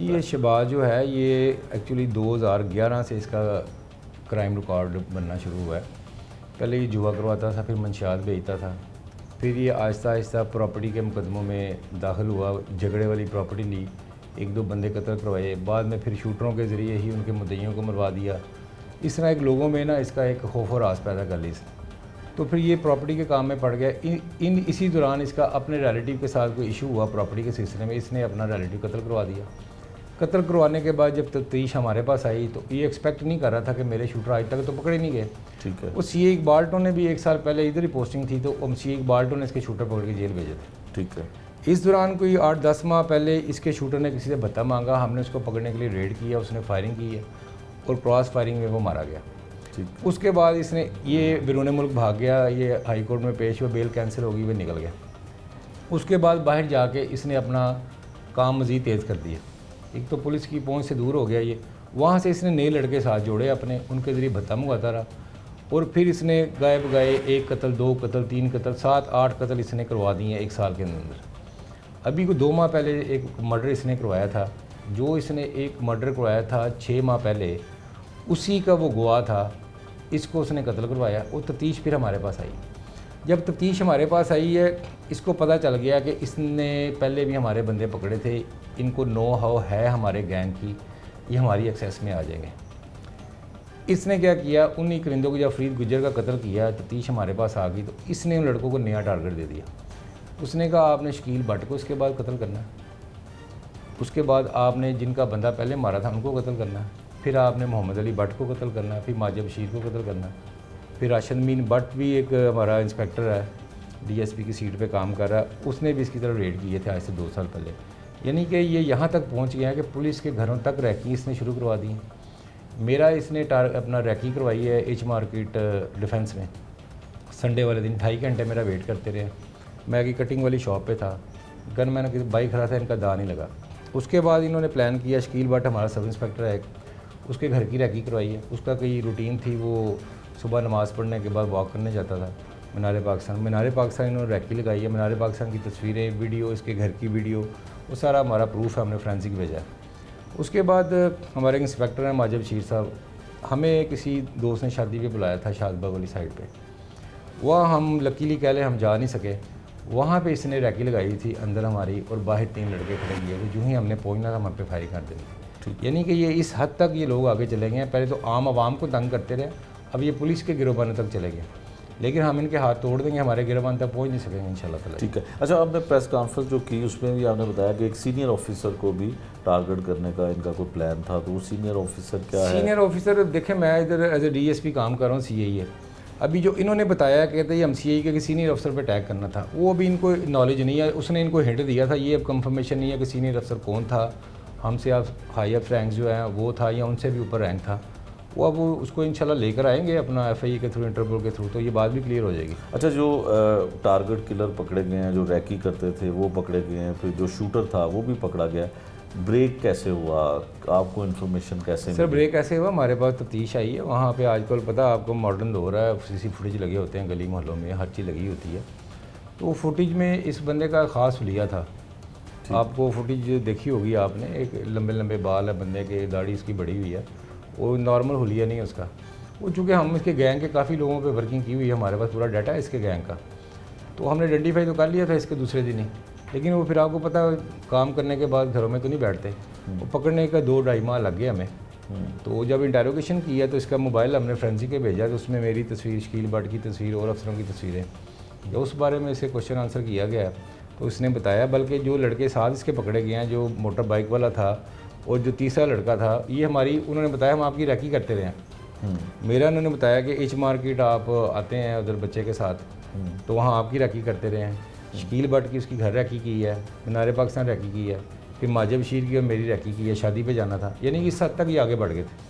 ये शहबाज जो है ये एक्चुअली 2011 से इसका क्राइम रिकॉर्ड बनना शुरू हुआ है। पहले ये जुआ करवाता था, फिर मंशियात बेचता था, फिर ये आहिस्ता आहिस्ता प्रॉपर्टी के मुकदमों में दाखिल हुआ, झगड़े वाली प्रॉपर्टी ली, एक दो बंदे कत्ल करवाए, बाद में फिर शूटरों के ज़रिए ही उनके मुद्दइयों को मरवा दिया। इस तरह एक लोगों में ना इसका एक खौफ और आस पैदा कर ली। तो फिर ये प्रॉपर्टी के काम में पड़ गया। इसी दौरान इसका अपने रिलेटिव के साथ कोई इशू हुआ प्रॉपर्टी के सिलसिले में, इसने अपना रिलेटिव कत्ल करवा दिया। कत्ल करवाने के बाद जब तफ्तीश हमारे पास आई तो ये एक्सपेक्ट नहीं कर रहा था कि मेरे शूटर आज तक तो पकड़े नहीं गए। ठीक है। वो सीए इकबाल टोन ने भी 1 साल पहले इधर ही पोस्टिंग थी, तो सीए इकबाल टोन ने इसके शूटर पकड़ के जेल भेजे थे। ठीक है। इस दौरान कोई 8-10 माह पहले इसके शूटर ने किसी से भत्ता मांगा, हमने उसको पकड़ने के लिए रेड किया, उसने फायरिंग की है और क्रॉस फायरिंग में वो मारा गया। ठीक। उसके बाद इसने ये बैरून मुल्क भाग गया, ये हाई कोर्ट में पेश हुआ, बेल कैंसिल हो गई, वो निकल गया। उसके बाद बाहर जाके इसने अपना काम मज़ीद तेज़ कर दिया। एक तो पुलिस की पहुंच से दूर हो गया ये, वहाँ से इसने नए लड़के साथ जोड़े अपने, उनके ज़रिए भत्ता मंगवाता रहा और फिर इसने गाए बगाए 1 कत्ल, 2 कत्ल, 3 कत्ल, 7-8 कत्ल इसने करवा दिए हैं 1 साल के अंदर। अभी को 2 माह पहले एक मर्डर इसने करवाया था। जो इसने एक मर्डर करवाया था 6 माह पहले, उसी का वो गवाह था, इसको उसने कत्ल करवाया। वो तफ्तीश फिर हमारे पास आई। जब तफ्तीश हमारे पास आई है, इसको पता चल गया कि इसने पहले भी हमारे बंदे पकड़े थे, इनको नो हाउ है हमारे गैंग की, ये हमारी एक्सेस में आ जाएंगे। इसने क्या किया, उन्हीं करिंदों को जब फरीद गुज्जर का कत्ल किया, तफ्तीश हमारे पास आ गई तो इसने उन लड़कों को नया टारगेट दे दिया। उसने कहा आपने शकील भट्ट को इसके बाद कत्ल करना है, उसके बाद आपने जिनका बंदा पहले मारा था उनको कत्ल करना है, फिर आपने मोहम्मद अली भट्ट को कत्ल करना है, फिर माजिद बशीर को कत्ल करना है, फिर राशिद मीन भट्ट भी एक हमारा इंस्पेक्टर है, डीएसपी की सीट पे काम कर रहा है, उसने भी इसकी तरफ रेड किए थे आज से 2 साल पहले। यानी कि ये यहाँ तक पहुँच गया है कि पुलिस के घरों तक रैकी इसने शुरू करवा दी। मेरा इसने अपना रैकी करवाई है एच मार्केट डिफेंस में। संडे वाले दिन 2.5 घंटे मेरा वेट करते रहे। मैं की कटिंग वाली शॉप पे था, गन मैंने किसी बाइक खड़ा था, इनका दांव नहीं लगा। उसके बाद इन्होंने प्लान किया, शकील भट्ट हमारा सब इंस्पेक्टर है, उसके घर की रैकी करवाई है। उसका कोई रूटीन थी, वो सुबह नमाज़ पढ़ने के बाद वॉक करने जाता था मीनार पाकिस्तान इन्होंने रैकी लगाई है। मीनार पाकिस्तान की तस्वीरें, वीडियो, इसके घर की वीडियो, वो सारा हमारा प्रूफ है, हमने फ्रेंसिक भेजा है। उसके बाद हमारे इंस्पेक्टर हैं माजिद बशीर साहब, हमें किसी दोस्त ने शादी पे बुलाया था शादबाग वाली साइड पे, वहाँ हम लकीली कह लें हम जा नहीं सके। वहाँ पे इसने रैकी लगाई थी अंदर हमारी, और बाहर 3 लड़के खड़े किए थे। जो ही हमने पहुँचना था हम पे फायरिंग कर देंगे। यानी कि ये इस हद तक ये लोग आगे चले गए हैं। पहले तो आम आवाम को तंग करते रहे, अब ये पुलिस के गिरोबान तक चले गए, लेकिन हम इनके हाथ तोड़ देंगे, हमारे गिरोबान तक पहुँच नहीं सकेंगे इंशाल्लाह ताला। ठीक है। अच्छा, आपने प्रेस कॉन्फ्रेंस जो की उसमें भी आपने बताया कि एक सीनियर ऑफिसर को भी टारगेट करने का इनका कोई प्लान था, तो वो सीनियर ऑफिसर क्या है? सीनियर ऑफिसर देखें, मैं इधर एज ए डीएसपी काम कर रहा हूँ, सीआई है। अभी जो इन्होंने बताया कहते हैं हम सीआई के सीनियर अफसर पे अटैक करना था, वो अभी इनको नॉलेज नहीं है। उसने इनको हिंट दिया था, ये अब कंफर्मेशन नहीं है कि सीनियर अफसर कौन था। हमसे आप हायर रैंक जो है वो था या उनसे भी ऊपर रैंक था, वो अब उसको इंशाल्लाह लेकर आएंगे अपना एफआईए के थ्रू, इंटरपोल के थ्रू, तो ये बात भी क्लियर हो जाएगी। अच्छा, जो टारगेट किलर पकड़े गए हैं, जो रैकी करते थे वो पकड़े गए हैं, फिर जो शूटर था वो भी पकड़ा गया, ब्रेक कैसे हुआ, आपको इन्फॉर्मेशन कैसे सर? ब्रेक ऐसे हुआ, हमारे पास तफ्तीश आई है। वहाँ पे आजकल पता आपको मॉडर्न हो रहा है, सीसी फुटेज लगे होते हैं गली मोहल्लों में, हर चीज़ लगी होती है। तो फुटेज में इस बंदे का ख़ास हुलिया था। आपको फुटेज देखी होगी आपने, एक लंबे लंबे बाल है बंदे के, दाढ़ी इसकी बड़ी हुई है, वो नॉर्मल हुलिया नहीं है उसका। वो चूँकि हम इसके गैंग के काफ़ी लोगों पे वर्किंग की हुई है, हमारे पास पूरा डाटा है इसके गैंग का, तो हमने आइडेंटिफाई तो कर लिया था इसके दूसरे दिन ही। लेकिन वो फिर आपको पता काम करने के बाद घरों में तो नहीं बैठते, वो पकड़ने का 2-2.5 माह लग गया हमें। तो जब इंटेरोगेशन किया तो इसका मोबाइल हमने फ्रेंसिक पे भेजा, तो उसमें मेरी तस्वीर, शकील भट्ट की तस्वीर और अफसरों की तस्वीरें, जब उस बारे में इसे क्वेश्चन आंसर किया गया तो उसने बताया। बल्कि जो लड़के साथ इसके पकड़े गए हैं, जो मोटर बाइक वाला था और जो तीसरा लड़का था, ये हमारी, उन्होंने बताया हम आपकी रैकी करते रहे हैं। मेरा उन्होंने बताया कि एच मार्केट आप आते हैं उधर बच्चे के साथ, तो वहाँ आपकी रैकी करते रहे हैं। शकील भट्ट की उसकी घर रैकी की है, मीनार पाकिस्तान रैकी की है, फिर माजिद बशीर की और मेरी रैकी की है, शादी पे जाना था। यानी कि इस हद तक ये आगे बढ़ गए थे।